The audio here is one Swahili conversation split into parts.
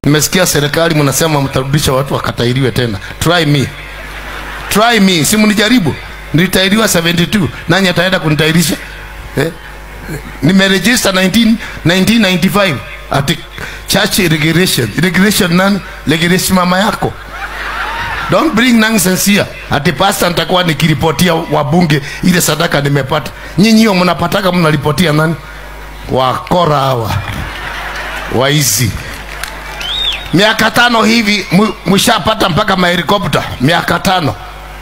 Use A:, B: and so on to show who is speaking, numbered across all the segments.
A: Nimesikia serikali mnasema mtarudisha watu wakatairiwe tena. Try me. Si mnijaribu. Nilitairiwa 72. Nani ataenda kunitairisha? Nimeregister 1995 at church irrigation nani? Regulation mama yako. Don't bring nonsense here. Ati pastor nitakuwa nikiripotia wabunge ile sadaka nimepata. Nyinyi hiyo mnapataka mnaripotia nani? Wakora hawa. Waizi. Miaka 5 hivi mshapata mpaka mahelikopta. Miaka 5.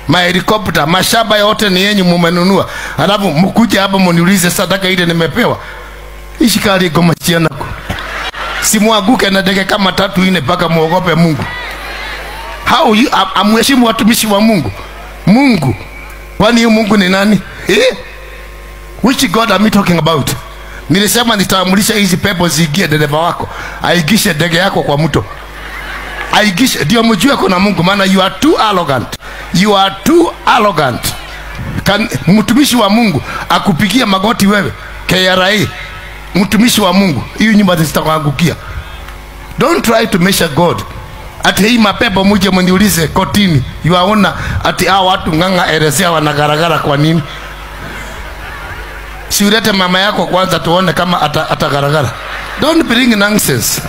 A: Mahelikopta, mashamba yote ni yenyu mumenunua. Alafu mkuje hapa mniulize sadaka ile nimepewa. Ishikari goma chianako. Simuaguke na dege kama 3 4 mpaka muogope Mungu. How you amheshimu watumishi wa Mungu? Mungu. Kwani Mungu ni nani? Which God am I talking about? Nilisema nitaamulisha hizi pepo ziingie dereva wako. Aigishe ndege yako kwa mto. Aigishe ndio mjue kuna Mungu, maana you are too arrogant. Mtumishi wa Mungu akupigia magoti wewe KRA. Mtumishi wa Mungu, hiyo nyumba zitakuangukia. Don't try to measure God. Ati hii mapepo muje mniulize kotini. Yuaona ati hao watu nganga elezea wanagaragara kwa nini? Si ulete mama yako kwanza tuone kama atagaragara. Don't bring nonsense.